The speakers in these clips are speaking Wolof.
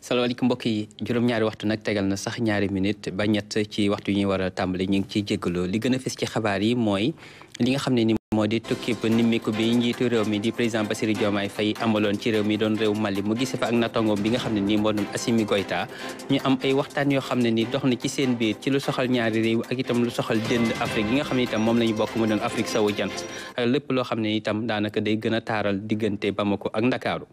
salaamaaleykum mbokk yi juróom-ñaari waxtu nag tegal na sax ñaari minute ba ñett ci waxtu yi ñuy war a tàmbali ñu ngi ciy jéggaloo li gën a fës ci xabaar yi mooy li nga xam ne ni moo di tukkib nimmiku bi njiitu réew mi di président Bassirou Diomaye Faye amaloon ci réew mi doon réew Mali mu gise fa ak natangoom bi nga xam ne nii moo doon Assimi Goïta ñu am ay waxtaan yoo xam ne ni dox na ci seen biir ci lu soxal ñaari réew ak itam lu soxal dënd Afrique yi nga xam ne itam moom la ñu bokk mu doon Afrique sowu jant ak lépp loo xam ne itam daanaka day gën a taaral diggante Bamako ak Ndakaaru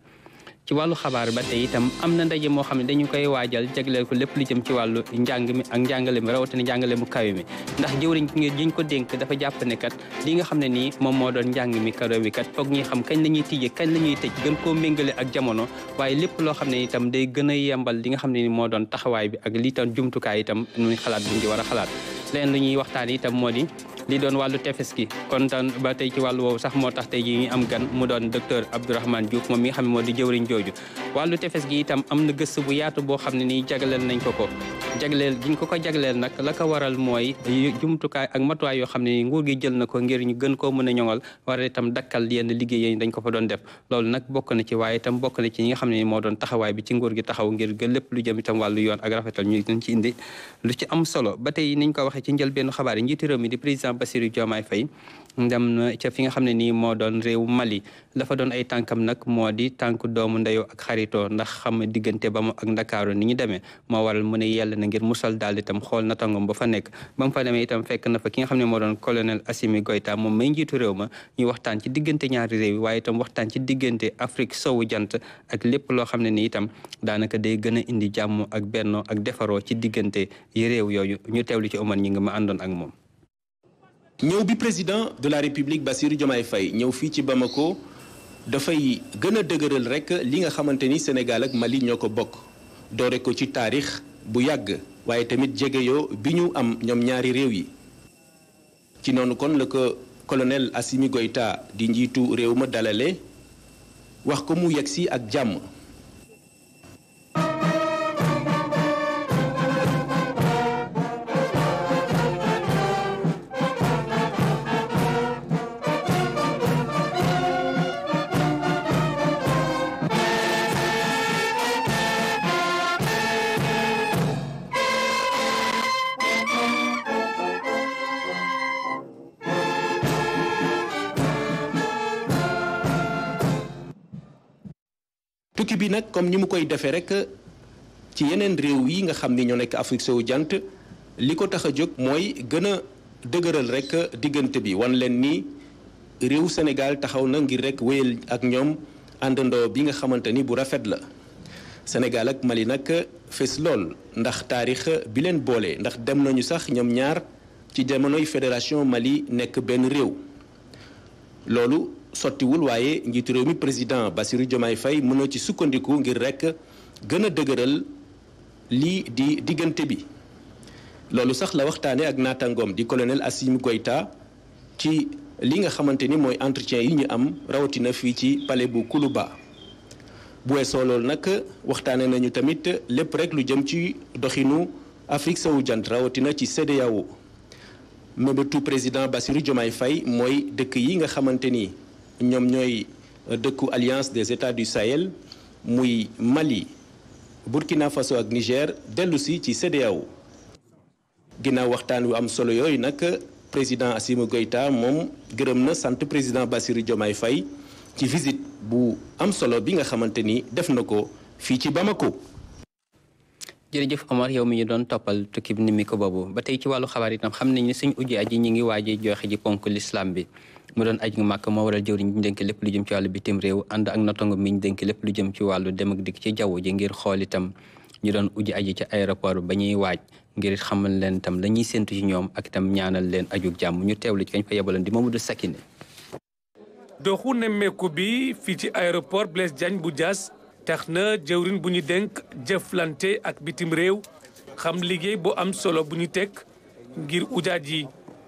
ci wàllu xabaar ba tey itam am na ndaje moo xam ne dañu koy waajal jagleel ko lépp lu jëm ci wàllu njàng mi ak njàngale mi rawatina njàngale mu kawe mi ndax jëwriñ jiñ ko dénk dafa jàpp ne kat li nga xam ne nii moom moo doon njàng mi kawe mi kat foog ñuy xam kañ la ñuy tijje kañ la ñuy tëj gën koo méngale ak jamono waaye lépp loo xam ne itam day gën a yembal li nga xam ne ni moo doon taxawaay bi ak li tam jumtukaay itam nuy xalaat buñ ci war a xalaat leen lu ñuy waxtaan itam moo di li doon wàllu tefes gi kon tan ba tey ci wàllu woowu sax moo tax tey ji ñu am gan mu doon docteur Abdourahmane Diouf moom mi nga xam ne moo di jëwriñ jooju wàllu tefes gi itam am na gëstu bu yaatu boo xam ne nii jagleel nañ ko jagleel giñ ko jagleel nag la ko waral mooy jumtukaay ak matuwaay yoo xam ne nii nguur gi jël na ko ngir ñu gën koo mën a ñoŋal war itam dakkal yenn liggéey yi dañ ko fa doon def loolu nag bokk na ci waaye itam bokk na ci ñi nga xam ne nii moo doon taxawaay bi ci nguur gi taxaw ngir gën lépp lu jëm itam wàllu yoon ak rafetal ñu dañ ci indi lu ci am solo ba tey niñ ko waxee ci njëlbéenu xabaar yi njiitu réew mi di président Bassirou Diomaye Faye ndem ca fi nga xam ne nii moo doon réew Mali la fa doon ay tànkam nag moo di tànk doomu ndeyoo ak xaritoo ndax xam diggante ba mu ak Ndakaaru ni ñu demee moo waral mu ne yell na ngir musal daal itam xool natangom ba fa nekk ba mu fa demee itam fekk na fa ki nga xam ne moo doon colonel Assimi Goïta moom may njiitu réew ma ñu waxtaan ci diggante ñaari réew yi waaye itam waxtaan ci diggante Afrique sowu jant ak lépp loo xam ne ni itam daanaka day gën a indi jàmm ak bennoo ak defaroo ci diggante yi réew yooyu ñu teewlu ci Omar ñi nga ma àndoon ak moom. ñëw bi président de la république Bassirou Diomaye Faye ñëw fii ci Bamako dafay gën a dëgëral rek li nga xamante ni Sénégal ak Mali ñoo ko bokk doore ko ci taarix bu yàgg waaye tamit jegeyoo bi ñu am ñoom ñaari réew yi ci noonu kon la ko colonel Assimi Goïta di njiitu réew ma dalale wax ko mu yegsi ak jàmm. tukki bi nag comme ni mu koy defee rek ci yeneen réew yi nga xam ni ñoo nekk Afrique sowu jant li ko tax a jóg mooy gën a dëgëral rek diggante bi wan leen ni réew Sénégal taxaw na ngir rek wéyal ak ñoom àndandoo bi nga xamante ni bu rafet la Sénégal ak Mali nag fes lool ndax taarix bi leen boole ndax dem nañu sax ñoom ñaar ci jamonoy fédération Mali nekk benn réew loolu sottiwul waaye njiitu réew mi président Bassirou Diomaye Faye mën na ci sukkandiku ngir rek gën a dëgëral lii di diggante bi loolu sax la waxtaane ak naataangoom di colonel Assimi Goïta ci li nga xamante ni mooy entretien yi ñu am rawatina fii ci palais bu Koulouba bu weesoo loolu nag waxtaane nañu tamit lépp rek lu jëm ci doxinu Afrique sowu jant rawatina ci CEDEAO mébétu président Bassirou Diomaye Faye mooy dëkk yi nga xamante ni ñoom ñooy dëkku alliance des états du Sahel muy Mali Burkina Faso ak Niger dellu si ci CEDEAO ginnaaw waxtaan wu am solo yooyu nag président Assimi Goïta moom gërëm na sant président Bassirou Diomaye Faye ci visite bu am solo bi nga xamante ni def na ko fii ci Bamako. jërëjëf Omar yow mi ñu doon toppal tukki bi ni ko boobu ba tey ci wàllu xabaar itam xam nañ ne suñ ujji aji ñi ngi waaje joxe ji ponk l'islam bi mu doon aj màkk moo waral jëwriñ ñu dénk lépp lu jëm ci wàllu bitim réew ànd ak natongo mi ñu dénk lépp lu jëm ci wàllu dem ak dikk ci jaww ji ngir xool itam ñu doon ujji aji ci aéroport ba ñuy waaj ngir xamal leen itam la ñuy séntu ci ñoom ak itam ñaanal leen ajug jàmm ñu teewlu ci kañ fa yebaloon di Mamadou Sakine. doxu nemmeeku bi fii ci aéroport Blaise Diagne bu Diass tax na jëwriñ bu ñu dénk jëflante ak bitim réew xam liggéey bu am solo bu ñu teg ngir ujaaj yi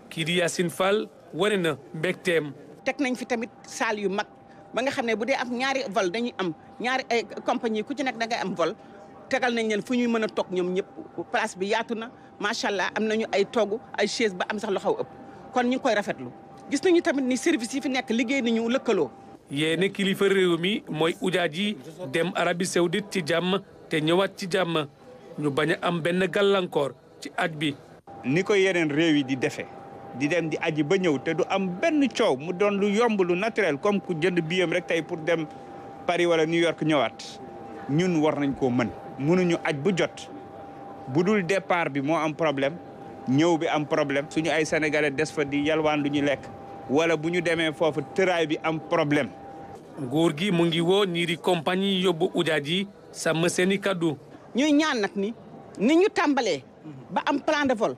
kii di Yacine Fall wane na mbégteem. teg nañ fi tamit salle yu mag ba nga xam ne bu dee am ñaari vol dañuy am ñaari ay compagnie ku ci nekk da ngay am vol tegal nañ leen fu ñuy mën a toog ñoom ñëpp place bi yaatu na macha allah am nañu ay togg ay chaise ba am sax lu xaw ëpp kon ñu ngi koy rafetlu gis nañu tamit ni service yi fi nekk liggéey nañu lëkkaloo. yéene kilifa réew mi mooy ujaaj yi dem Arabie Saoudite ci jàmm te ñëwaat ci jàmm ñu bañ a am benn gàllankoor ci aj bi. ni ko yeneen réew yi di defee di dem di aji ba ñëw te du am benn coow mu doon lu yomb lu naturel comme ku jënd biyam rek tey pour dem Paris wala New York ñëwaat ñun war nañ koo mën. mënuñu aj bu jot bu dul départ bi moo am problème ñëw bi am problème suñu ay sénégalais des fa di yalwaan lu ñu lekk wala bu ñu demee foofu tëraay bi am problème. nguur gi mu ngi woo ñii di compagnie yóbbu ujaaj yi sàmm seeni kaddu. ñuy ñaan nag ni ñu tàmbalee ba am plan de vol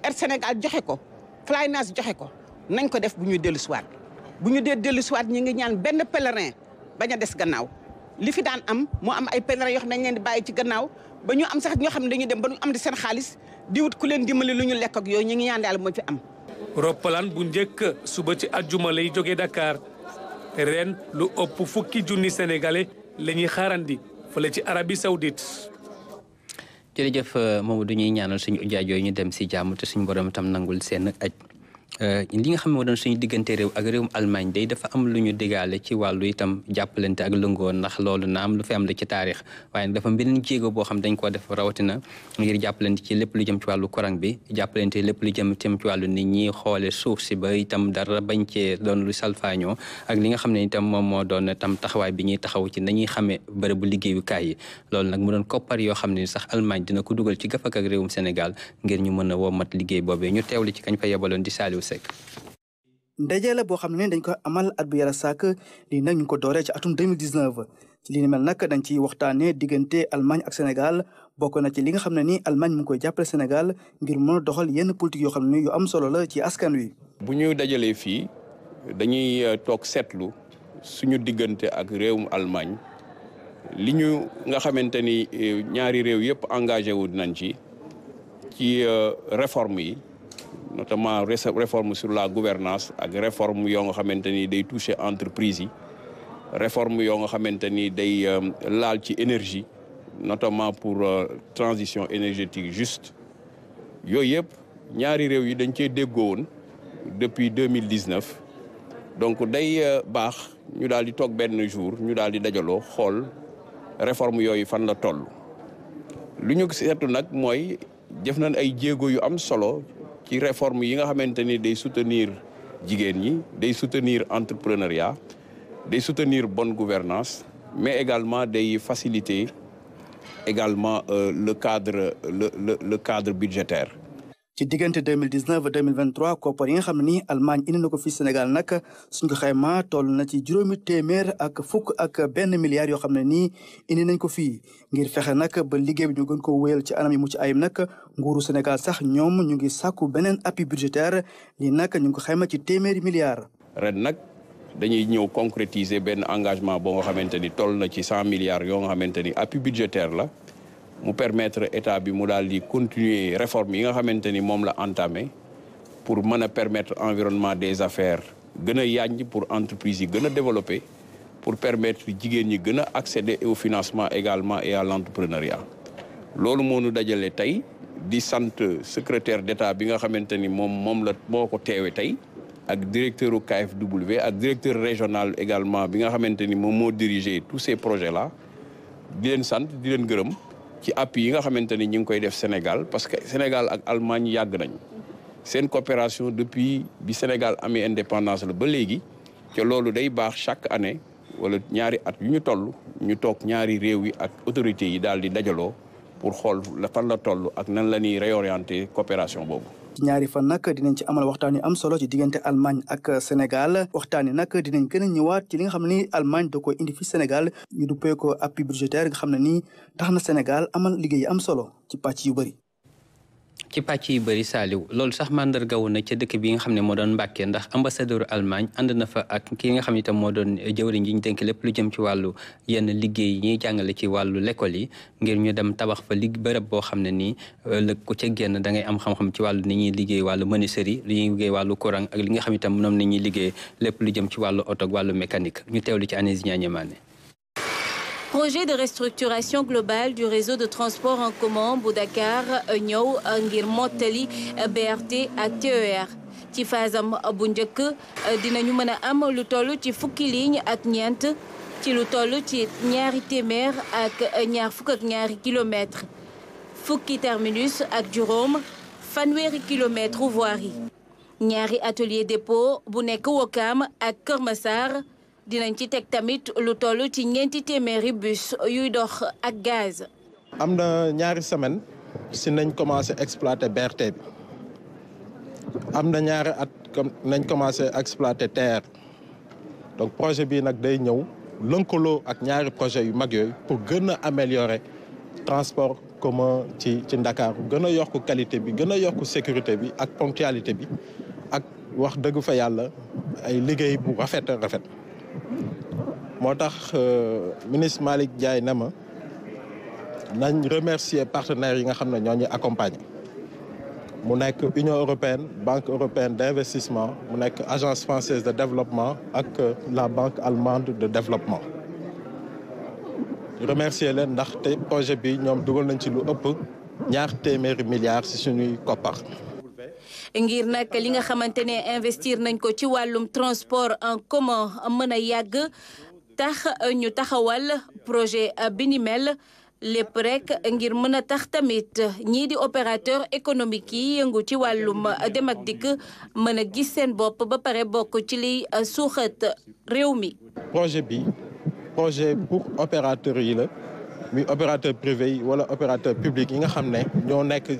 Air Sénégal joxe ko Flynas joxe ko nañ ko def bu ñu dellu siwaat bu ñu dee dellu siwaat ñi ngi ñaan benn pèlerin bañ a des gannaaw li fi daan am moo am ay pèlerin yoo xam ne dañ leen di bàyyi ci gannaaw ba ñu am sax ñoo xam ne dañuy dem ba ñu am di seen xaalis di wut ku leen dimbali lu ñu lekk ak yooyu ñi ngi ñaan daal moo fi am. roppalaan bu njëkk suba ci àjjuma lay jógee Dakar ren lu ëpp fukki junni sénégalais la ñuy xaarandi fële ci Arabie Saoudite. jërëjëf Mamadou ñuy ñaanal suñu ujaaj yooyu ñu dem si jàmm te suñu borom tam nangul seen aj li nga xam ne moo doon suñu diggante réew ak réewum Allemagne day dafa am lu ñu digaale ci wàllu itam jàppalante ak lëngoo ndax loolu na am lu fi am la ci taarix waaye dafa beneen jéego boo xam dañ koo def rawatina ngir jàppalante ci lépp lu jëm ci wàllu courant bi jàppalante lépp lu jëm itam ci wàllu nit ñi xoole suuf si ba itam dara bañ cee doon lu salfaañoo ak li nga xam ne itam moom moo doon itam taxawaay bi ñuy taxaw ci nañuy xamee bërëbu liggéeyukaay yi loolu nag mu doon koppar yoo xam ne sax Allemagne dina ko dugal ci gafak ak réewum Sénégal ngir ñu mën a womat liggéey boobee ñu teewli ci kañ fa yebaloon di Saliou Seck. ndaje la boo xam ne dañ ko amal at bu yàlla sàkk lii nag ñu ko dooree ci atum 2019 ci li ni mel nag dañ ci waxtaanee diggante Allemagne ak Sénégal bokk na ci li nga xam ne ni Allemagne mu ngi koy jàppale Sénégal ngir mën a doxal yenn politique yoo xam ne yu am solo la ci askan wi. bu ñu dajalee fii dañuy toog seetlu suñu diggante ak réewum Allemagne li ñu nga xamante ni ñaari réew yëpp engagé wu nañ ci réforme yi. notamment réforme sur la gouvernance ak réforme yoo nga xamante ni day toucher entreprise yi réforme yoo nga xamante ni day laal ci énergie notamment pour transition énergétique juste yooyu yëpp ñaari réew yi dañ cee déggoo woon depuis 2019 donc day baax ñu daal di toog benn jour ñu daal di dajaloo xool réforme yooyu fan la toll lu ñu seetu nag mooy def nañ ay jéego yu am solo ci réforme yi nga xamante ni day soutenir jigéen ñi day soutenir entrepreneuriat day soutenir bonne gouvernance mais également day faciliter également le cadre budgétaire. ci diggante 2019 2023 koppar yi nga xam ne ni Allemagne indi na ko fii Sénégal nag suñ ko xayma toll na ci juróomi téeméer ak fukk ak benn milliard yoo xam ne nii indi nañ ko fii ngir fexe nag ba liggéey bi ñu gën ko wéyal ci anam yi mucc ayib nag nguuru Sénégal sax ñoom ñu ngi sàkku beneen appui budgétaire lii nag ñu ngi ko xayma ci téeméeri milliards. ren nag dañuy ñëw concrétiser benn engagement boo nga xamante ni toll na ci 100 milliards yoo nga xamante ni appui budgétaire la. mu permettre état bi mu daal di continuer réforme yi nga xamante ni moom la entamé pour mën a permettre environnement des affaires gën a yànj pour entreprise yi gën a développer pour permettre jigéen ñi gën a accéder au financement également et à l'entrepreneuriat loolu moo ñu dajale tey di sant secrétaire d'état bi nga xamante ni moom la moo ko teewe tey ak directeur u KfW ak directeur régional également bi nga xamante ni moom moo diriger tous ces projets là di leen sant di leen gërëm ci appui yi nga xamante ni ñu ngi koy def Sénégal parce que Sénégal ak Allemagne yàgg nañ seen coopération depuis bi Sénégal amee indépendance la ba léegi te loolu day baax chaque année wala ñaari at yu ñu toll ñu toog ñaari réew yi ak autorités yi daal di dajaloo pour xool fan la toll ak nan la ñuy réorienter coopération boobu. ci ñaari fan nag dinañ ci amal waxtaan yu am solo ci diggante Allemagne ak Sénégal waxtaan yi nag dinañ gën a ñëwaat ci li nga xam ne ni Allemagne da ko indi fi Sénégal ñu duppee ko appui budgétaire nga xam ne nii tax na Sénégal amal liggéey yu am solo ci pàcc yu bëri. ci pàcc yu bëri Saliou loolu sax mandargawu na ca dëkk bi nga xam ne moo doon Mbàkke ndax ambassadeur Allemagne ànd na fa ak ki nga xam ne itam moo doon jëwriñ ji ñu dénk lépp lu jëm ci wàllu yenn liggéey yi ñuy jàngale ci wàllu l'école yi ngir ñu dem tabax fa bërëb boo xam ne nii lëg ko ca génn da ngay am xam-xam ci wàllu ni ñuy liggéey wàllu menuiserie li ñuy liggéey wàllu courant ak li nga xam itam moom ni ñuy liggéey lépp lu jëm ci wàllu oto ak wàllu mécanique ñu teewlu ci Anési Niagne. Projet de restructuration globale du réseau de transport en commun bu Dakar ñëw ngir mottali BRT ak TER ci phase am bu njëkk dinañu mën a am lu toll ci fukki ligne ak ñeent ci lu toll ci 2 téeméer ak ñaar fukk ak ñaari kilomètres fukki terminus ak juróom fanweeri kilomètres voirie ñaari atelier dépôt bu nekk Ouakam ak Kër Massar dinañ ci teg tamit lu toll ci 4 téeméeri bus yuy dox ak gaz. am na ñaari semaine si nañ commencé exploiter BRT bi am na ñaari at nañ commencé exploiter TER donc projet bi nag day ñëw lëkkaloo ak ñaari projet yu mag yooyu pour gën a améliorer transport commun ci Ndakaaru gën a yokk qualité bi gën a yokk sécurité bi ak ponctualité bi ak wax dëgg fa yàlla ay liggéey bu rafet moo tax ministre Malick Ndiaye ne ma nañ remercier partenaires yi nga xam ne ñoo ñu accompagner mu nekk Union européenne Banque européenne d'investissement mu nekk Agence française de développement ak la Banque allemande de développement remercier leen ndaxte projet bi ñoom dugal nañ ci lu ëpp 2 téeméeri milliards ci suñuy koppar. ngir nag li nga xamante ne investir nañ ko ci wàllum transport en commun mën a yàgg tax ñu taxawal projet bi ni mel lépp rek ngir mën a tax tamit ñii di opérateur économique yi yëngu ci wàllum dem ak dikk mën a gis seen bopp ba pare bokk ci liy suuxat réew mi. projet pour opérateur yi la muy opérateur privé yi wala opérateur public yi nga xam ne ñoo nekk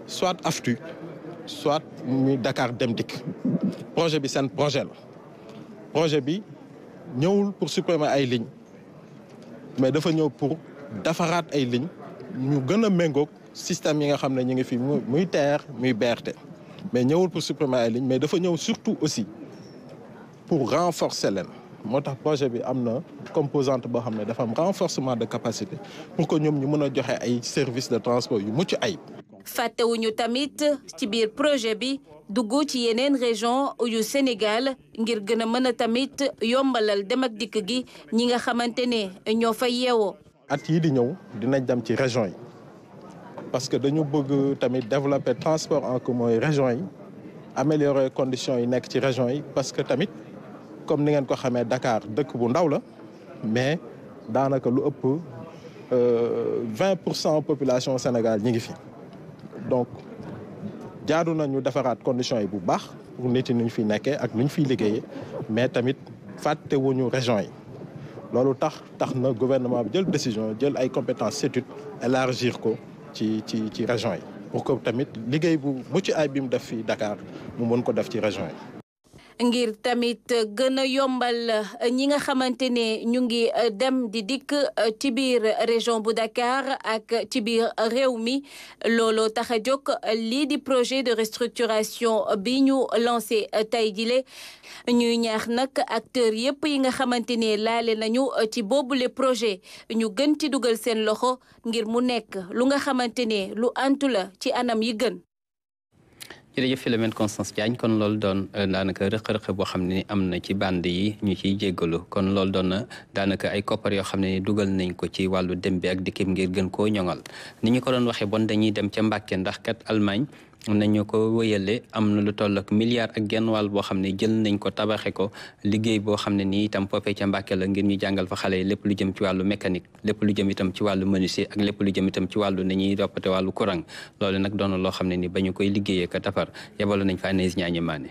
soit AFTU soit muy Dakar Dem Dikk projet bi seen projet la projet bi ñëwul pour supprimer ay lignes mais dafa ñëw pour defaraat ay lignes ñu gën a méngoog système yi nga xam ne ñu ngi fi muy TER muy BRT mais ñëwul pour supprimer ay lignes mais dafa ñëw surtout aussi pour renforcer leen moo tax projet bi am na composante boo xam ne dafa am renforcement de capacité pour que ñoom ñu mën a joxe ay services de transport yu mucc ayib. fàttewuñu tamit ci biir projet bi dugg ci yeneen région yu Sénégal ngir gën a mën a tamit yombalal dem ak dikk gi ñi nga xamante ne ñoo fa yeewoo. at yii di ñëw dinañ dem ci région yi parce que dañu bëgg tamit développer transport en commun yi région yi améliorer conditions yi nekk ci région yi parce que tamit comme ni ngeen ko xamee Dakar dëkk bu ndaw la mais daanaka lu ëpp 20% population Sénégal ñi ngi fi donc jaadu nañu defaraat conditions yi bu baax pour nit yi nu ñu fi nekkee ak nu ñu fiy liggéeyee mais tamit fàttewuñu région yi loolu tax na gouvernement bi jël décision jël ay compétences études élargir ko ci région yi pour que tamit liggéey bu mucc ay bi mu def fii Dakar mu mën ko def ci région yi. ngir tamit gën a yombal ñi nga xamante ne ñu ngi dem di dikk ci biir région bu Dakar ak ci biir réew mi looloo tax a jóg lii di projet de restructuration bi ñu lancé tey jile ñuy ñaax nag acteurs yépp yi nga xamante ne laale nañu ci boobule projet ñu gën ci dugal seen loxo ngir mu nekk lu nga xamante ne lu antu la ci anam yi gën. jërëjëf Philomène Constance Diagne kon loolu doon daanaka rëq-rëq boo xam ne am na ci bande yi ñu ciy jéggalu kon loolu doon na daanaka ay koppar yoo xam ne dugal nañ ko ci wàllu dem bi ak dikkim ngir gën koo ñoŋal ni ñu ko doon waxee bon dañuy dem ca Mbàkke ndax kat Allemagne nañu ko wëyale am na lu toll ak milliard ak genn wàll boo xam ne jël nañ ko tabaxe ko liggéey boo xam ne nii itam foofee ca Mbàkke la ngir ñu jàngal fa xale yi lépp lu jëm ci wàllu mécanique lépp lu jëm itam ci wàllu menuisier ak lépp lu jëm itam ci wàllu nañuy doppate wàllu courant loolu nag doon na loo xam ne ni ba ñu koy liggéeyee ka defar yebalo nañ fa Agnès Ñaañe Maane.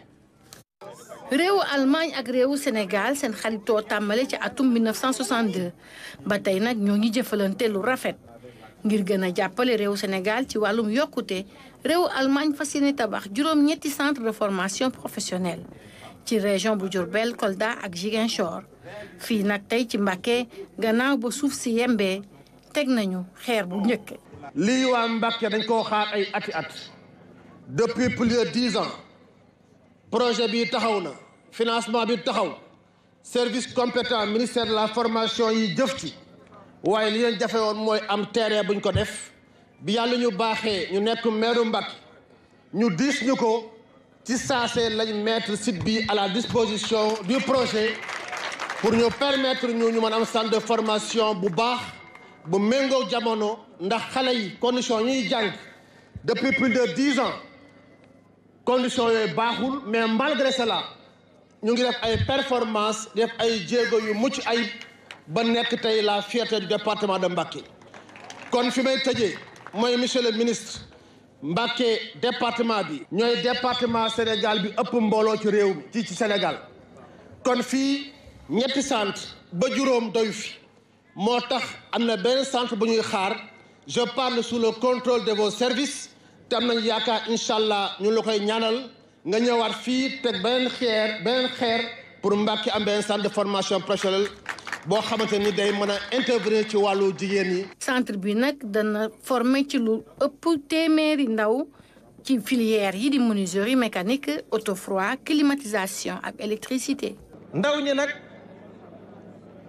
réewu Allemagne ak réewu Sénégal seen xaritoo tàmbale ci atum 1962 ba tey nag ñoo ngi jëfalante lu rafet ngir gën a jàppale réewu Sénégal ci wàllum yokkute réewu Allemagne fas yéene tabax juróom-ñetti centre de formation professionnelle ci région bu Diourbel Kolda ak Ziguinchor fii nag tey ci Mbàkke gannaaw ba suuf si yembee teg nañu xeer bu njëkk. lii waa Mbàkke dañ koo xaar ay ati at depuis plus de 10 ans projet bi taxaw na financement bi taxaw service compétent ministère de la formation yi jëf ci waaye li leen jafe woon mooy am terrain buñ ko def bi yàlla ñu baaxee ñu nekk maire Mbàkke ñu diis ñu ko ci saase lañ mettre site bi à la disposition du projet pour ñu permettre ñu mën am centre de formation bu baax bu méngoo jamono ndax xale yi condition ñuy jàng depuis plus de 10 ans conditions yooyu baaxul mais malgré cela ñu ngi def ay performance def ay jéego yu mucc ayib ba nekk tey la fierté du département de Mbacké kon fi may tëjee mooy monsieur le ministre Mbacké département bi ñooy département Sénégal bi ëpp mbooloo ci réew mi ci Sénégal kon fii ñetti centre ba juróom doyu fi moo tax am na benn centre bu ñuy xaar je parle sous le contrôle de vos services te am nañu yaakaar incha allah ñu la koy ñaanal nga ñëwaat fii teg beneen xeer pour Mbacké am benn centre de formation professionnelle boo xamante ni day mën a intervenir ci wàllu jigéen ñi. centre bi nag dana former ci lu ëpp téeméeri ndaw ci filière yi di menuiserie mécanique auto froid climatisation ak électricité. ndaw ñi nag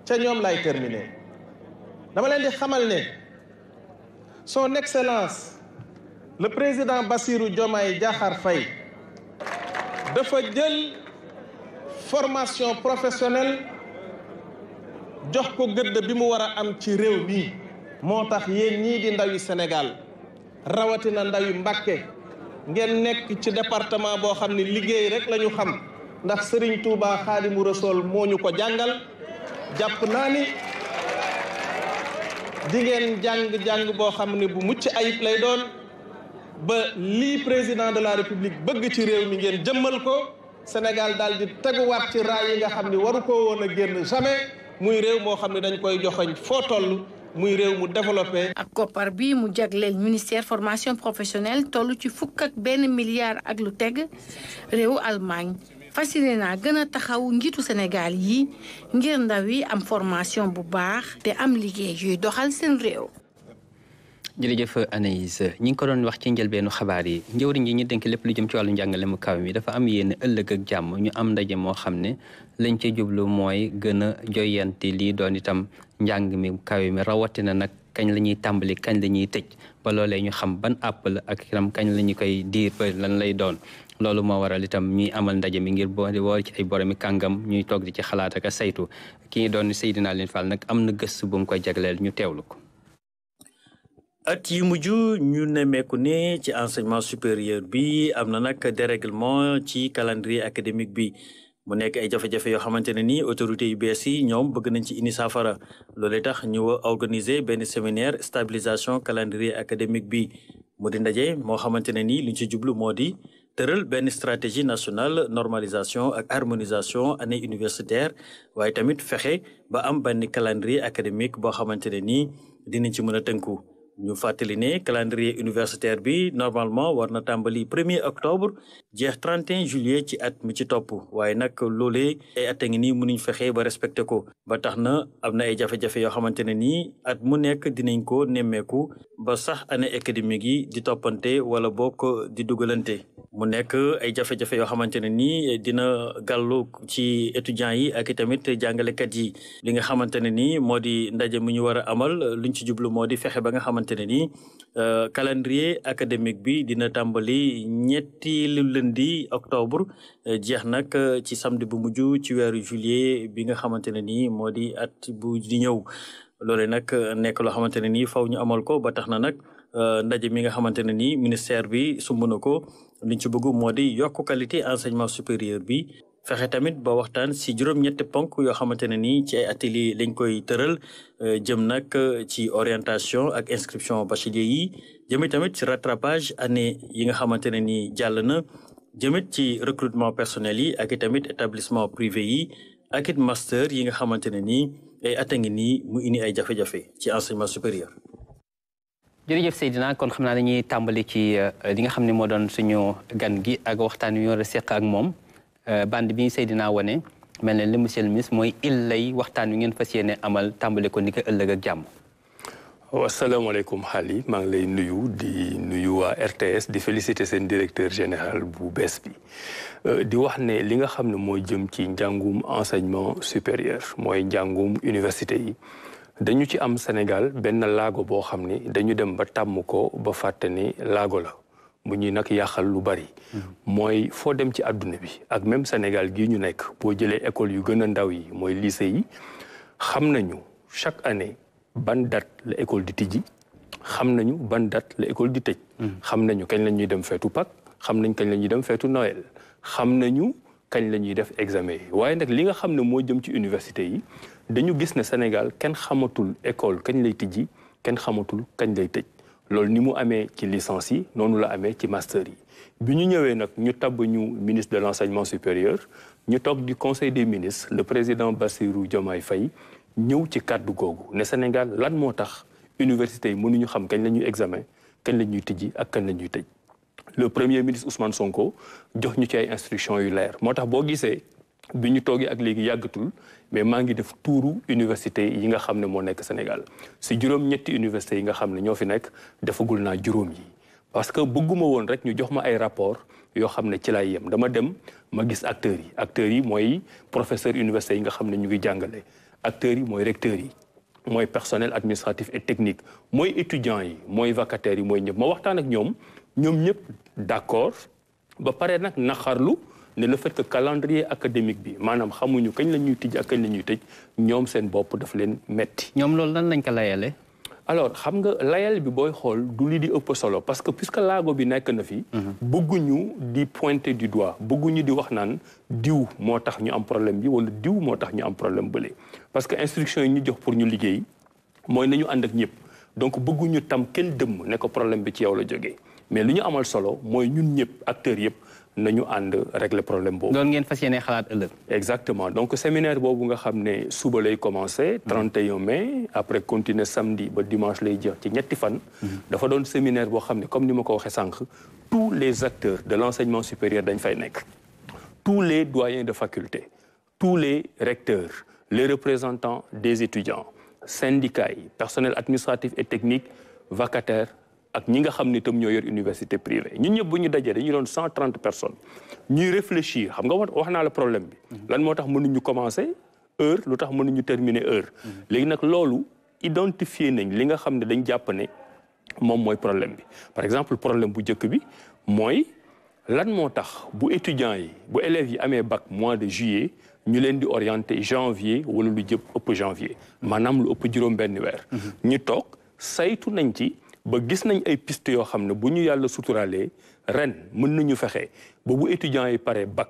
ca ñoom lay terminer dama leen di xamal ne son excellence le président Bassirou Diomaye Diakhar Faye dafa jël formation professionnelle jox ko gëdd bi mu war a am ci réew mi moo tax yéen ñii di ndawi Sénégal rawatina ndawi Mbacké ngeen nekk ci département boo xam ne liggéey rek la ñu xam ndax Serigne Touba Xaadimu Rasuul moo ñu ko jàngal jàpp naa ni di ngeen jàng boo xam ne bu mucc ayib lay doon ba lii président de la République bëgg ci réew mi ngeen jëmmal ko Sénégal daal di teguwaat ci raay yi nga xam ne waru ko woon a génn jamais muy réew moo xam ne dañ koy joxoñ foo toll muy réew mu développé. ak koppar bi mu jagleel ministère formation professionnelle toll ci $1 milliard ak lu teg réewu Allemagne fas yéene naa gën a taxaw njiitu Sénégal yi ngir ndaw yi am formation bu baax te am liggéey yuy doxal seen réew. jërëjëf Anaïs ñi ngi ko doon wax ci njëlbeenu xabaar yi njëwriñ yi ñu dénk lépp lu jëm ci wàllu njàngale mu kaw mi dafa am yéen ëllëg ak jàmm ñu am ndaje moo xam ne lañ ca jublu mooy gën a joyanti lii doon itam njàng mi kaw mi rawatina nag kañ la ñuy tàmbali kañ la ñuy tëj ba loolee ñu xam ban àpp la ak itam kañ la ñu koy diir ba lan lay doon loolu moo waral itam ñuy amal ndaje mi ngir boo woor ci ay boromi kàngam ñuy toog di ci xalaat ak a saytu kii doon Seydina Aline Fall nag am na gëstu bu mu koy jagleel ñu teewlu ko. at yi mujj ñu nemmeeku ne ci enseignement supérieur bi am na nag dérèglement ci calendrier académique bi mu nekk ay jafe-jafe yoo xamante ne ni autorités yu bees yi ñoom bëgg nañ ci indi saafara loolu tax ñu organiser benn séminaire stabilisation calendrier académique bi mu di ndaje moo xamante ne ni li ñu ci jublu moo di tëral benn stratégie nationale normalisation ak harmonisation année universitaire waaye tamit fexe ba am benn calendrier académique boo xamante ne nii dinañ ci mën a tënku. ñu fàttali ne calendrier universitaire bi normalement war na tàmbali 1er octobre jeex 31 juillet ci at mi ci topp waaye nag loolee ay at a ngi nii mënuñ fexe ba respecté ko ba tax na am na ay jafe-jafe yoo xamante ne nii at mu nekk dinañ ko nemmeeku ba sax année académique yi di toppante wala bokk di dugalante mu nekk ay jafe-jafe yoo xamante ne nii dina gàllu ci étudiants yi ak itamit jàngalekat yi li nga xamante ne nii moo di ndaje mu ñu war a amal luñ ci jublu moo di fexe ba nga xamante ne ni calendrier académique bi dina tàmbali ñetti lundi octobre jeex nag ci samedi bu mujj ci weeru juillet bi nga xamante ne ni moo di at bu di ñëw loole nag nekk loo xamante ne ni faw ñu amal ko ba tax na nag ndaje mi nga xamante ne ni ministère bi sumb na ko liñ ci bëgg moo di yokk qualité enseignement supérieur bi fexe tamit ba waxtaan si juróom-ñetti ponk yoo xamante ne nii ci ay atelier lañ koy tëral jëm nag ci orientation ak inscription bachelier yi jëmit tamit ci rattrapage année yi nga xamante ne nii jàll na jëmit ci recrutement personnel yi ak i tamit établissement privé yi ak it master yi nga xamante ne nii ay at a ngi nii mu indi ay jafe-jafe ci enseignement supérieur. jërëjëf Seydina kon xam naa dañuy tàmbali ci li nga xam ne moo doon suñu gan gi ak waxtaan wi ñu war a seq ak moom. bande bi Seydina wane mel ne li monsieur le ministre mooy il lay waxtaan wi ngeen fas yéene amal tàmbale ko ni ko ëllëg ak jàmm. asalaamaaleykum xaali maa ngi lay nuyu waa RTS di féliciter seen directeur général bu bees bi di wax ne li nga xam ne mooy jëm ci njàngum enseignement supérieur mooy njàngum université yi dañu ci am Sénégal benn laago boo xam ne dañu dem ba tàmm ko ba fàtte ne laago la. bu ñuy nag yàqal lu bari mooy foo dem ci àdduna bi ak même Sénégal gii ñu nekk boo jëlee école yu gën a ndaw yi mooy lycée yi xam nañu chaque année ban date la école di tijji xam nañu ban date la école di tëj xam nañu kañ la ñuy dem feetu Pâques xam nañ kañ la ñuy dem feetu Noël xam nañu kañ la ñuy def examen yi waaye nag li nga xam ne moo jëm ci université yi dañu gis ne Sénégal kenn xamatul école kañ lay tijji kenn xamatul kañ lay tëj loolu ni mu amee ci licence yi noonu la amee ci master yi bi ñu ñëwee nag ñu tabb ñu ministre de l'enseignement supérieur ñu toog du conseil des ministres le président Bassirou Diomaye Faye ñëw ci kàddu googu ne Sénégal lan moo tax université yi mënuñu xam kañ la ñuy examen kañ la ñuy tijji ak kañ la ñuy tëj le premier ministre Ousmane Sonko jox ñu ci ay instructions yu leer moo tax boo gisee bi ñu toogee ak léegi yàggatul mais maa ngi def tuuru université yi nga xam ne moo nekk Sénégal si juróom-ñetti université yi nga xam ne ñoo fi nekk defagul naa juróom yi parce que bëgguma woon rek ñu jox ma ay rapport yoo xam ne ci lay yem dama dem ma gis acteurs yi mooy professeur université yi nga xam ne ñu ngi jàngale acteurs yi mooy recteurs yi mooy personnel administratif et technique mooy étudiants yi mooy vacataires yi mooy ñëpp ma waxtaan ak ñoom ñëpp d'accord ba pare nag naqarlu ne le fait que calendrier académique bi maanaam xamuñu kañ la ñuy tijj ak kañ la ñuy tëj ñoom seen bopp daf leen metti ñoom loolu lan lañ ko layale alors xam nga layal bi booy xool du li di ëpp solo parce que puisque laago bi nekk na fi bëgguñu di pointer du doigt bëgguñu di wax naan diw moo tax ñu am problème bi wala diw moo tax ñu am problème bële parce que instruction yi ñu jox pour ñu liggéey mooy nañu ànd ak ñëpp donc bëgguñu tam kenn dëmm ne ko problème bi ci yow la jógee mais li ñu amal solo mooy ñun ñëpp acteurs yëpp nañu ànd régler problème boobu. loolu ngeen fas yéene xalaat ëllëg. exactement donc séminaire boobu nga xam ne suba lay commencé 31 mai après continuer samedi ba dimanche lay jeex ci ñetti fan. dafa doon séminaire boo xam ne comme ni ma ko waxee sànq tous les acteurs de l'enseignement supérieur dañ fay nekk. tous les doyens de faculté tous les recteurs les représentants des étudiants syndicats yi personnel administratif et technique vacataires. ak ñi nga xam ne itam ñoo yor université privée ñun ñëpp bu ñu dajee dañuy doon 130 personnes ñuy réfléchir xam nga wax naa la problème bi lan moo tax mënuñu commencer heure lu tax mënuñu terminer heure léegi nag loolu identifier nañ li nga xam ne dañ jàpp ne moom mooy problème bi par exemple problème bu njëkk bi mooy lan moo tax bu étudiants yi bu élèves yi amee bac mois de juillet ñu leen di orienter janvier wala lu jëpp ëpp janvier maanaam lu ëpp juróom benn weer ñu toog saytu nañ ci ba gis nañ ay piste yoo xam ne bu ñu yàlla suturalee ren mën nañu fexe ba bu étudiants yi pare bac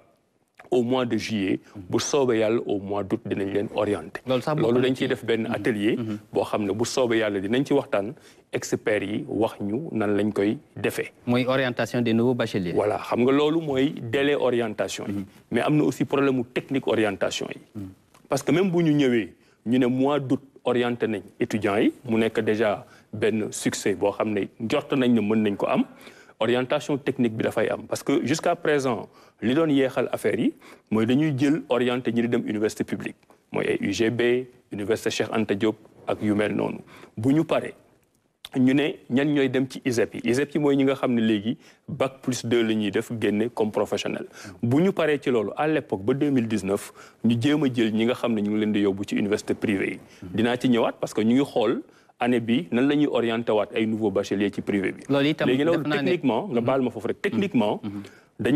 au mois de juillet bu soobee yàlla au mois d'août dinañ leen orienter loolu dañ ciy def benn atelier boo xam ne bu soobee yàlla dinañ ci waxtaan experts yi wax ñu nan lañ koy defee mooy orientation des nouveaux bacheliers voilà xam nga loolu mooy délai orientation yi mais am na aussi problème mu technique orientation yi parce que même bu ñu ñëwee ñu ne mois d'août orienté nañ étudiants yi mu nekk déjà benn succès boo xam ne njort nañ ne mën nañ ko am orientation technique bi dafay am parce que jusqu'à présent li doon yeexal affaire yi mooy dañuy jël orienté ñi di dem université publique mooy ay UGB université Cheikh Anta Diop ak yu mel noonu bu ñu paree ñu ne ñan ñooy dem ci ISEP yi mooy ñi nga xam ne léegi bac plus 2 la ñuy def génne comme professionnel bu ñu paree ci loolu à l'époque ba 2019 ñu jéem a jël ñi nga xam ne ñu ngi leen di yóbbu ci université privée yi dinaa ci ñëwaat parce que ñu ngi xool année bi nan la ñuy orienté waat ay nouveaux bacheliers ci privé bi léegi loolu techniquement nga baal ma foofu rek techniquement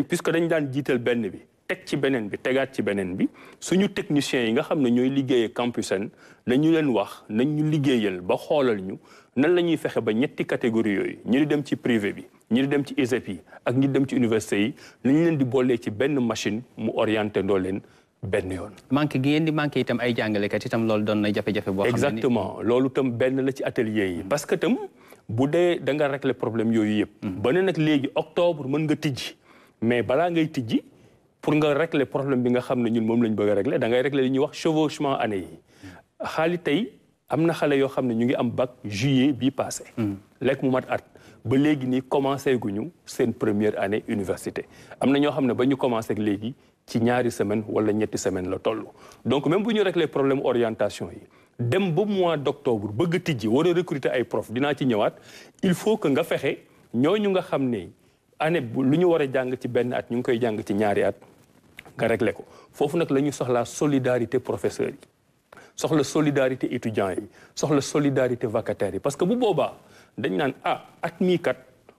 puisque dañ daan jiital benn bi teg ci beneen bi tegaat ci beneen bi suñu techniciens yi nga xam ne ñooy liggéeyee campusen dañu leen wax nañ ñu liggéeyal ba xoolal ñu nan la ñuy fexe ba ñetti catégorie yooyu ñi di dem ci privé bi ñi di dem ci ISEP yi ak ñi dem ci université yi nañu leen di boolee ci benn machine mu orienté ndoo leen benn yoon. manqué gi ngeen di manqué itam ay jàngalekat itam loolu doon na jafe-jafe boo xam ne exactement loolu itam benn la ci atelier yi parce que itam bu dee da nga régler problème yooyu yëpp ba ne nag léegi octobre mën nga tijji mais balaa ngay tijji pour nga régler problème bi nga xam ne ñun moom lañ bëgg a régler da ngay régler li ñuy wax chevauchement année yi xaali tey am na xale yoo xam ne ñu ngi am bac juillet bii passé lekk mu mat at ba léegi nii commencé guñu seen première année université am na ñoo xam ne ba ñu commencé ak léegi ci ñaari semaine wala ñetti semaine la toll donc même bu ñu régler problème orientation yi dem ba mois d'octobre bëgg a tijji war a recruter ay prof dinaa ci ñëwaat il faut que nga fexe ñooñu nga xam ne année bu lu ñu war a jàng ci benn at ñu ngi koy jàng ci ñaari at nga régler ko foofu nag la ñu soxlaa solidarité professeurs yi soxla solidarité étudiants yi soxla solidarité vacataires yi parce que bu boobaa dañ naan at mii kat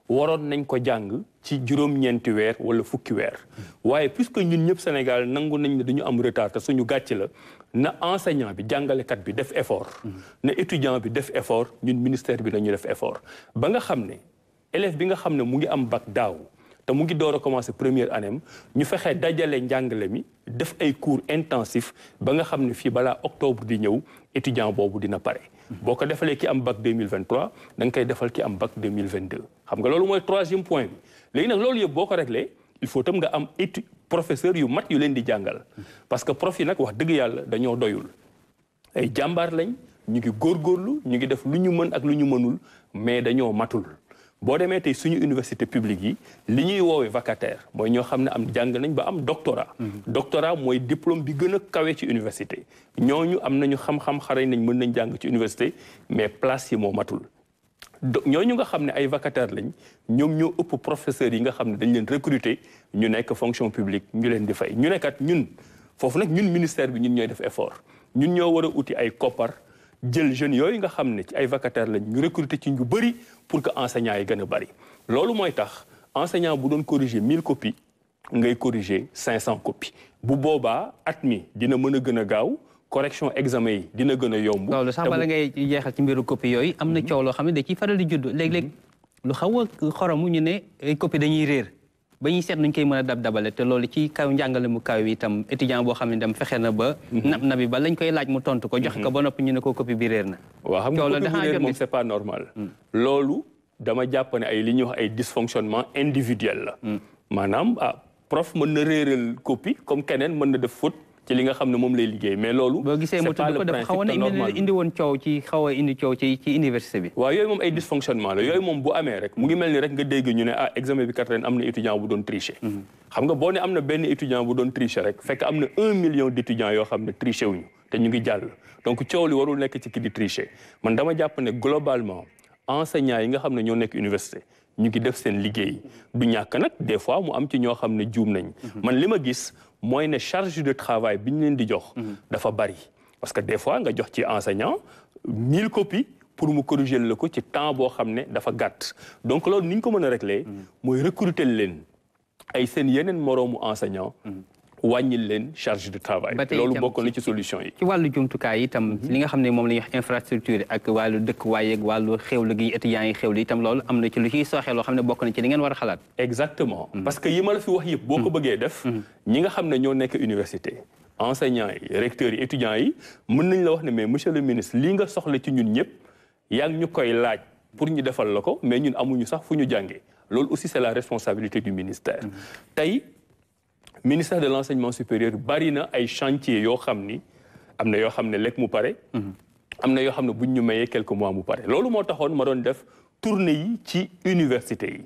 waroon nañ ko jàng ci juróom-ñeenti weer wala fukki weer waaye puisque ñun ñëpp Sénégal nangu nañ ne dañu am retard te suñu gàcc la na enseignant bi jàngalekat bi def effort na étudiant bi def effort ñun ministère bi nañu def effort ba nga xam ne élève bi nga xam ne mu ngi am bac daaw te mu ngi door a commencé première année ñu fexe dajale njàngale mi def ay cours intensifs ba nga xam ne fii balaa octobre di ñëw étudiant boobu dina pare. boo ko defalee ki am bac 2023 da nga koy defal ki am bac 2022 xam nga loolu mooy troisième point bi léegi nag loolu yëpp boo ko réglé il faut tam nga am professeur yu mat yu leen di jàngal parce que prof yi nag wax dëgg yàlla dañoo doyul ay jàmbaar lañ ñu ngi góorgóorlu ñu ngi def lu ñu mën ak lu ñu mënul mais dañoo matul boo demee tey suñu université publique yi li ñuy woowee vacataire mooy ñoo xam ne am jàng nañ ba am doctorat. doctorat mooy diplôme bi gën a kawe ci université ñooñu am nañu xam-xam xarañ nañ mën nañ jàng ci université mais place yi moo matul. ñooñu nga xam ne ay vacataire lañ ñoom ñoo ëpp professeurs yi nga xam ne dañ leen recruter ñu nekk fonction publique ñu leen di fay ñu nekkat ñun foofu nag ñun ministère bi ñun ñooy def effort ñun ñoo war a uti ay koppar jël jeunes yooyu nga xam ne ci ay vacataire lañ ñu recruter ci ñu bëri pour que enseignants yi gën a bëri loolu mooy tax enseignant bu doon corriger 1000 copies ngay corriger 500 copies bu boobaa at mi dina mën a gën a gaaw correction examen yi dina gën a yomb. loolu sax bala ngay jeexal ci mbiru copie yooyu am na coow loo xam ne da ciy faral di judd léeg-léeg lu xaw a xoromu ñu ne ay copie dañuy réer ba ñuy seet nuñ koy mën a dabale te loolu ci kaw njàngale mu kaw yi itam étudiant boo xam ne dem fexe na ba nabi ba lañ koy laaj mu tontu ko joxe ko ba noppi ñu ne ko copie bi réer na. waaw xam nga copie bi réer moom c'est pas normal. loolu dama jàpp ne ay li ñuy wax ay dysfonctionnement individuel la. maanaam prof mën na réeral copie comme keneen mën na def faute ci li nga xam ne moom lay liggéey mais loolu. boo gisee mu tudd ko dafa xaw a indi woon coow ci xaw a indi coow ci université bi. waaw yooyu moom ay dysfonctionnement la yooyu moom bu amee rek mu ngi mel ni rek nga dégg ñu ne examen bi kat ren am na étudiant bu doon tricher. xam nga boo ne am na benn étudiant bu doon tricher rek fekk am na 1 million d'étudiants yoo xam ne tricher wuñu te ñu ngi jàll donc coow li warul nekk ci ki di tricher man dama jàpp ne globalement enseignants yi nga xam ne ñoo nekk université ñu ngi def seen liggéey du ñàkk nag des fois mu am ci ñoo xam ne juum nañ man li ma gis mooy ne charge de travail bi ñu leen di jox dafa bari parce que des fois nga jox ci enseignant 1000 copies pour mu corriger la ko ci temps boo xam ne dafa gàtt donc loolu ni ñu ko mën a régler mooy recruter leen ay seen yeneen moroomu enseignant wàññil leen charge de travail loolu bokk na ci solution yi ci wàllu jumtukaay itam li nga xam ne moom la ñuy wax infrastructure ak wàllu dëkkuwaay ak wàllu xewlu gi étudiants yi xewlu itam loolu am na ci lu ciy sooxee loo xam ne bokk na ci li ngeen war a xalaat exactement parce que yi ma la fi wax yëpp boo ko bëggee def ñi nga xam ne ñoo nekk université enseignants yi recteurs yi étudiants yi mën nañ la wax ne mais monsieur le ministre lii nga soxla ci ñun ñëpp yaa ngi ñu koy laaj pour ñu defal la ko mais ñun amuñu sax fu ñu jàngee loolu aussi c'est la responsabilité du ministère tey ministère de l'enseignement supérieur bari na ay chantier yoo xam ni am na yoo xam ne lekk mu pare am na yoo xam ne buñ ñu mayee quelques mois mu pare loolu moo taxoon ma doon def tournée yi ci université yi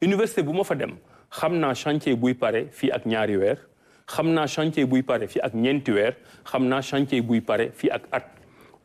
université bu ma fa dem xam naa chantier buy pare fii ak ñaari weer xam naa chantier buy pare fii ak ñeenti weer xam naa chantier buy pare fii ak at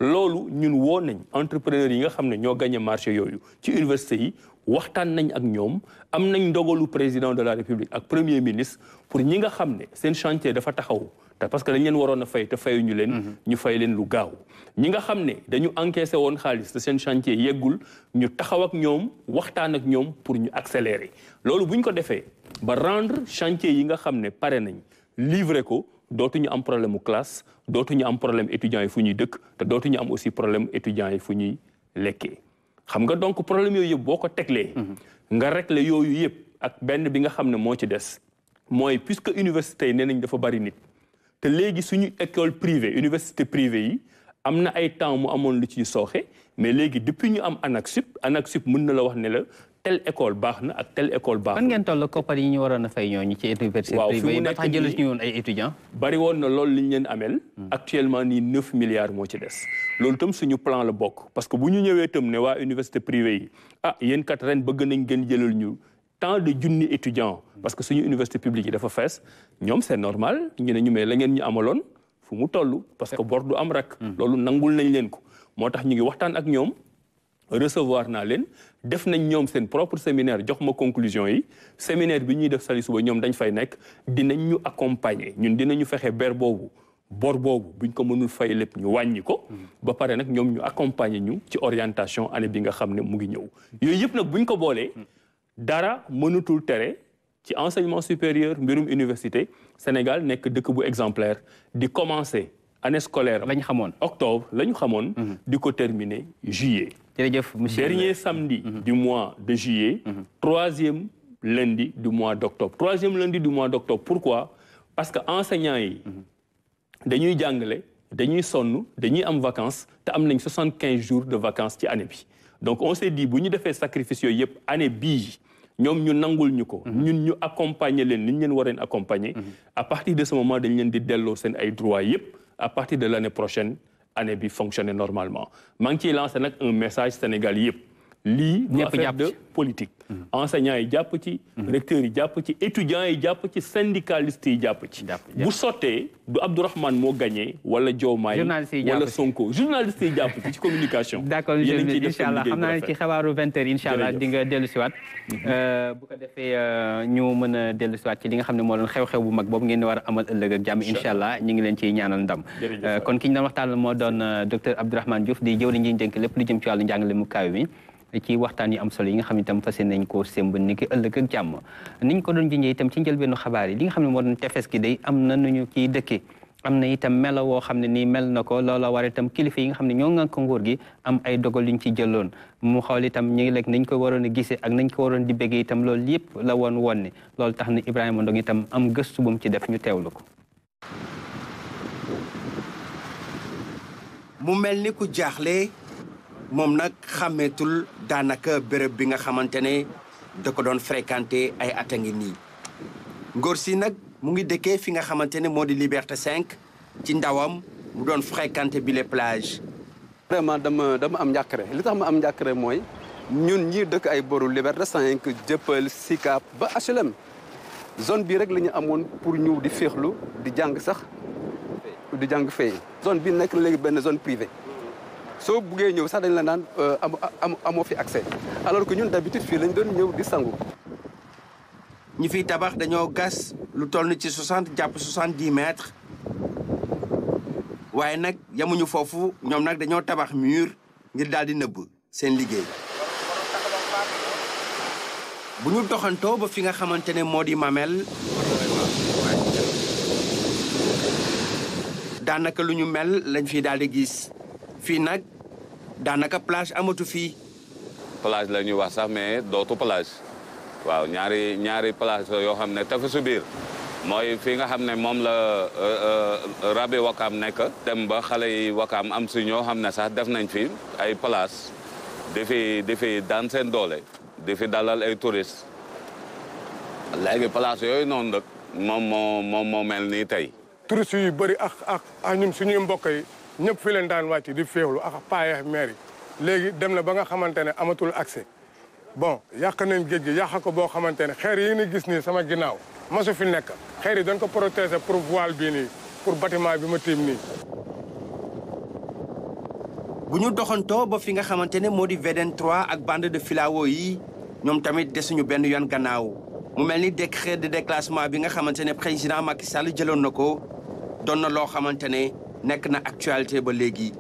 loolu ñun woo nañ entrepreneurs yi nga xam ne ñoo gagné marché yooyu ci université yi waxtaan nañ ak ñoom am nañ ndogalu président de la république ak premier ministre pour ñi nga xam ne seen chantier dafa taxaw te parce que dañ leen waroon a fay te fayuñu leen ñu fay leen lu gaaw ñi nga xam ne dañu encaissé woon xaalis te seen chantier yeggul ñu taxaw ak ñoom waxtaan ak ñoom pour ñu accélérer loolu bu ñu ko defee ba rendre chantier yi nga xam ne pare nañ livrer ko dootuñu am problème mu classe dootuñu am problème étudiants yi fu ñuy dëkk te dootuñu am aussi problème étudiants yi fu ñuy lekkee xam nga donc problème yooyu yëpp boo ko teglee nga régler yooyu yëpp ak benn bi nga xam ne moo ci des mooy puisque université yi nee nañ dafa bari nit te léegi suñu école privée université privée yi am na ay temps mu amoon lu ciy sooxe mais léegi depuis ñu am ANAQ-Sup mën na la wax ne la telle école baax na ak telle école baax na. fan ngeen toll koppar yi ñu waroon a fay ñooñu ci université privée yi ba tax jëlee ñu woon ay étudiants. bari woon na loolu li ñu leen amel. actuellement nii 9 milliards moo ci des. loolu itam suñu plan la bokk parce que bu ñu ñëwee itam ne waa université privée yi yéen kat ren bëgg nañ gën jëlal ñu tant de junni étudiants parce que suñu université publique yi dafa fees ñoom c'est normal ñu ne ñu mais la ngeen ñu amaloon fu mu toll parce que bor du am rek. loolu nangul nañ leen ko moo tax ñu ngi waxtaan ak ñoom. recevoir naa leen def nañ ñoom seen propre séminaire jox ma conclusion yi séminaire bi ñuy def sali suba ñoom dañ fay nekk dinañ ñu accompagner ñun dinañu fexe ber boobu bor boobu buñ ko mënul fay lépp ñu wàññi ko ba pare nag ñoom ñu accompagner ñu ci orientation année bi nga xam ne mu ngi ñëw yooyu yëpp nag buñ ko boolee dara mënutul tere ci enseignement supérieur mbirum université Sénégal nekk dëkk bu exemplaire di commencer année scolaire lañ xamoon octobre la ñu xamoon di ko terminer juillet jërëjëf monsieur dernier samedi du mois de juillet troisième lundi du mois d'octobre. Troisième lundi du mois d'octobre. Pourquoi? Parce que enseignants yi dañuy jàngale dañuy sonn dañuy am vacances te am nañ 75 jours de vacances ci année bi. Donc on s'est dit bu ñu defee sacrifice yooyu yëpp année bii ñoom ñu nangul ñu ko. ñun ñu accompagner leen ni ñu leen wareen accompagner. À partir de ce moment dañ leen di delloo seen ay droits yëpp. À partir de l'année prochaine année bi fonctionner normalement maa ngi ciy lancé nag un message Sénégal yëpp. lii du affaire de politique. enseignants yi jàpp ci. recteurs yi jàpp ci étudiants yi jàpp ci syndicalistes yi jàpp ci. bu sottee du Abdourahmane moo gagné wala Diomaye wala Sonko journalistes yi jàpp ci communication. d'accord incha allah xam naa ne ci xabaaru 20h incha allah di nga dellu siwaat bu ko defee ñu mën a dellu siwaat ci li nga xam ne moo doon xew-xew bu mag boobu ngeen di war a amal ëllëg ak jàmm incha allah ñu ngi leen ciy ñaanal ndam. kon ki ñu doon waxtaan moo doon docteur Abdourahmane Diouf di jëwriñ ji ñu dénk lépp lu jëm ci wàllu njàngale mu kaw mi ci waxtaan yi am solo yi nga xam ne itam fas nañ koo sémb ni ki ëllëg ak jàmm niñ ko doon jinjee itam ci njëlbeenu xabaar yi li nga xam ne moo doon tefes gi day am na nuñu ciy dëkke am na itam melo woo xam ne nii mel na ko loola war itam kilifa yi nga xam ne ñoo ngan ko nguur gi am ay dogal yuñ ci jëloon mu xool itam ñu ngi lekk nañ ko waroon a gisee ak nañ ko waroon di béggee itam loolu yëpp la woon ne loolu tax na Ibrahima Ndong itam am gëstu bu mu ci def ñu teewlu ko. mu mel ni ku jaaxle moom nag xàmmeetul daanaka béréb bi nga xamante ne da ko doon fréquenté ay at a ngi nii ngóor si nag mu ngi dëkkee fi nga xamante ne moo di Liberté 5 ci ndawam mu doon fréquenté bi les plages. vraiment dama am njàkkare li tax ma am njàkkare mooy ñun ñii dëkk ay boru Liberté 5 Jëppal Sicap ba HLM zone bii rek la ñu amoon pour ñu di féexlu di jàng sax di jàng fay zone bi nekk léegi benn zone privée. soo buggee ñëw sax dañ la naan amoo fi accès alors que ñun d'habitude fii lañ doon ñëw di sangu. ñi fiy tabax dañoo gas lu toll ci 60 jàpp 70 mètres waaye nag yamuñu foofu ñoom nag dañoo tabax mur ngir daal di nëbb seen liggéey. bu ñu doxantoo ba fi nga xamante ne moo di Mamel daanaka lu ñu mel lañ fi daal di gis. fii nag daanaka plage amatu fii. plage la ñuy wax sax mais dootu plage waaw ñaari plage yoo xam ne tefesu biir mooy fi nga xam ne moom la rabi Wakaam nekk. dem ba xale yi Wakaam am si ñoo xam ne sax def nañ fi ay plage di fi daan seen doole di fi dalal ay touristes léegi plage yooyu noonu nag moom moo mel nii tey. touristes yu bëri ak ñun suñuy mbokk yi. ñëpp fi leen daan wàcc di féewlu ak paaye maire yi léegi dem na ba nga xamante ne amatul accès bon yàq nañ géej gi yàq ko boo xamante ne xeer yi ni gis nii sama ginnaaw masu fi nekk xeer yi dañ ko protéger pour voile bii nii pour bâtiment bi ma tiim nii. bu ñu doxantoo ba fi nga xamante ne moo di VDN 3 ak bande de filao yi ñoom tamit desuñu benn yoon gannaaw mu mel ni décret de déclassement bi nga xamante ne président Macky Sall jëloon na ko doon na loo xamante ne. nekk na actualité ba léegi.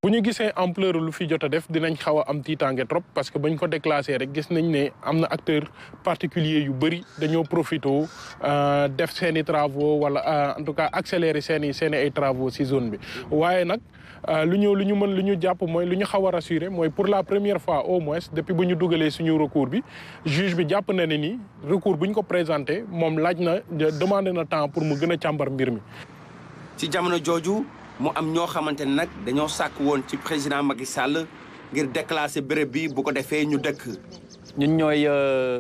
bu ñu gisee ampleur lu fi jot a def dinañ xaw a am tiitaange trop parce que bañ ko déclassé rek gis nañ ne am na acteurs particuliers yu bëri dañoo profité def seen i travaux wala en tout cas accélérer seen i ay travaux si zone bi. waaye nag lu ñu jàpp mooy lu ñu xaw a rassuré mooy pour la première fois au moins depuis bu ñu dugalee suñu recours bi juge bi jàpp na ne ni recours bu ñu ko présenté moom laaj na demandé na temps pour mu gën a càmbar mbir mi. ci jamono jooju. mu am ñoo xamante ne nag dañoo sàkk woon ci président Macky Sall ngir déclasser béréb bi bu ko defee ñu dëkk. ñun ñooy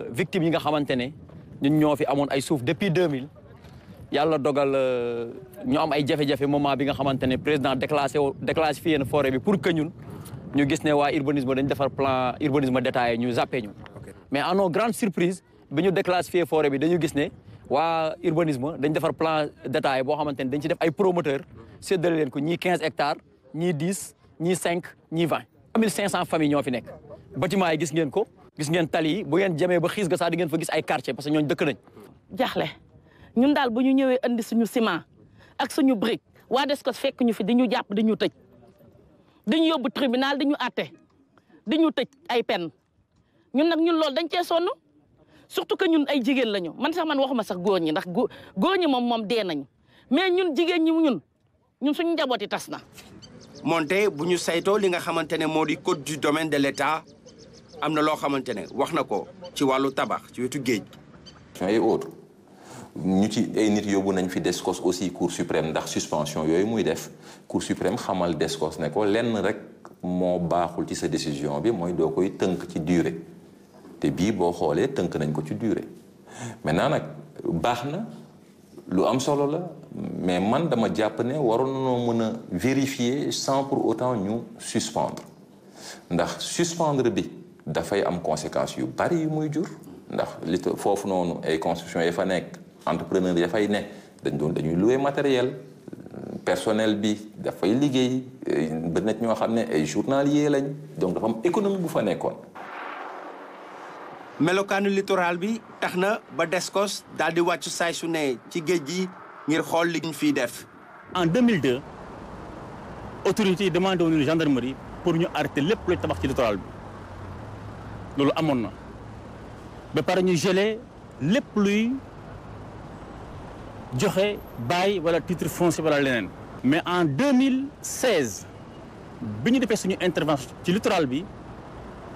victimes yi nga xamante ne ñun ñoo fi amoon ay suuf depuis 2000 yàlla dogal ñu am ay jafe-jafe moment bi nga xamante ne président déclassifié na forêt bi pour que ñun ñu gis ne waa urbanisme dañu defar plan urbanisme détaillé ñu zappé ñu. mais à nos grandes surprises bi ñu déclassifié forêt bi dañu gis ne waa urbanisme dañ defar plan détaillé boo xamante ne dañ ci def ay promoteurs. séddale leen ko ñii 15 hectares ñii 10 ñii 5 ñii 20. 1500 familles ñoo fi nekk bâtiment yi gis ngeen ko gis ngeen tali yi bu ngeen jamee ba xiis ga sax di ngeen fa gis ay quartier parce que ñooñu dëkk nañ. jaaxle ñun daal bu ñu ñëwee andi suñu ciment ak suñu brique waa Descos fekk ñu fi di ñu jàpp di ñu tëj di ñu yóbbu tribunal di ñu àtte di ñu tëj ay peine ñun nag ñun loolu dañ cee sonn surtout que ñun ay jigéen lañu man waxuma sax góor ñi ndax góor ñi moom dee nañu mais ñun jigéen ñi ñun suñu njaboot yi tas na. moonte bu ñu saytoo li nga xamante ne moo di code du domaine de l'État am na loo xamante ne wax na ko ci wàllu tabax ci wetu géej et autres ñu ci ay nit yóbbu nañ fi DSCOS aussi Cour suprême ndax suspension yooyu muy def Cour suprême xamal DSCOS ne ko lenn rek moo baaxul ci sa décision bi mooy doo koy tënk ci durée te bii boo xoolee tënk nañ ko ci durée maintenant nag baax na lu am solo la mais man dama jàpp ne waroon nañoo mën a vérifier sans pour autant ñu suspendre ndax suspendre bi dafay am conséquences yu bari yu muy jur ndax li foofu noonu ay construction ya fa nekk entrepreneur ya fay ne dañuy louer matériel personnel bi dafay liggéey ba nekk ñoo xam ne ay journalier lañ donc dafa am économie bu fa nekkoon. melokaanu littoral bi tax na ba DSCOS daal di wàcc saay su ne ci géej gi ngir xool li ñu fiy def. En 2002 autorités yi demandé woon gendarmerie pour ñu arrêter lépp luy tabax ci littoral bi loolu amoon na ba pare ñu gelé lépp luy joxe bail wala titre foncier wala leneen. mais en 2016 bi ñu defee suñu intervention ci littoral bi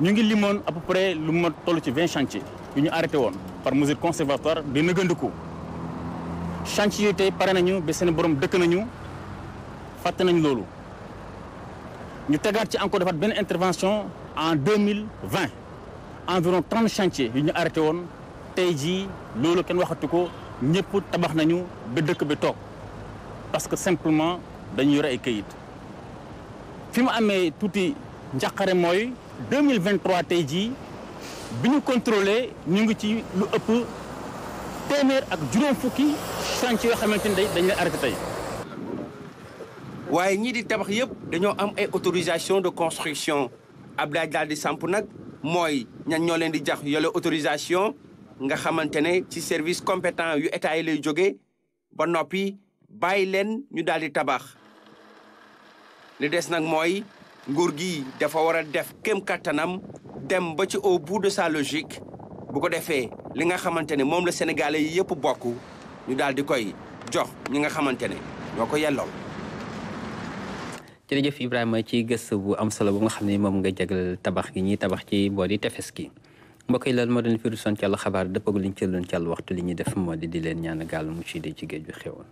ñu ngi limoon à peu près lu ma toll ci 20 chantiers yu ñu arrêté woon par mesure conservatoire di nëgëndiku chantiers yooyu tey pare nañu ba seen borom dëkk nañu fàtte nañ loolu ñu tegaat ci encore defaat benn intervention en 2020 environ 30 chantiers yu ñu arrêté woon tey jii loolu kenn waxatu ko ñëpp tabax nañu ba dëkk bi toog parce que simplement dañu yore ay këyit fi mu amee tuuti njàqare mooy 2023 tey jii bi ñu contrôlé ñu ngi ci lu ëpp téeméer ak juróom fukki chantier yoo xamante ni dañ leen arrêté tey. waaye ñii di tabax yëpp dañoo am ay autorisation de construction Abdoulaye daal di samp nag mooy ñan ñoo leen di jax yole autorisation nga xamante ne ci service compétent yu état yi lay jógee ba noppi bàyyi leen ñu daal di tabax li des nag mooy nguur gi dafa war a def kéem kattanam dem ba ci au bout de sa logique bu ko defee li nga xamante ne moom la sénégalais yi yëpp bokk ñu daal di koy jox ñi nga xamante ne ñoo ko yellool. jërëjëf Ibrahima ci gëstu bu am solo bu nga xam ne moom nga jagleel tabax gi ñuy tabax ci boori tefes gi mbokk yi lan moo doon fi rusoon ci àll xabaar dëppagul liñ ci doon ci àll waxtu li ñuy def moo di leen ñaan gaal mu ci ci géej bi xewoon.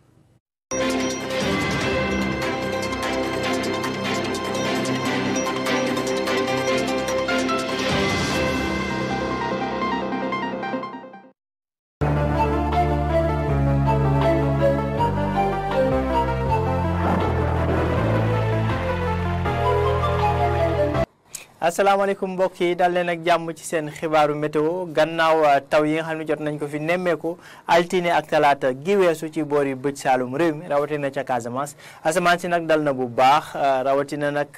asalaamaaleykum mbokk yi dal leen ak jàmm ci seen xibaaru météo gannaaw taw yi nga xam ne jot nañ ko fi nemmeeku altine ak talaata gi weesu ci boori bëj saalum réew mi rawatina ca Casamance asamaan si nag dal na bu baax rawatina nag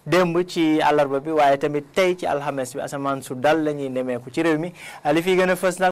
démb ci àllarba bi waaye tamit tey ci alxames bi asamaan su dal la ñuy nemmeeku ci réew mi li fi gën a fës nag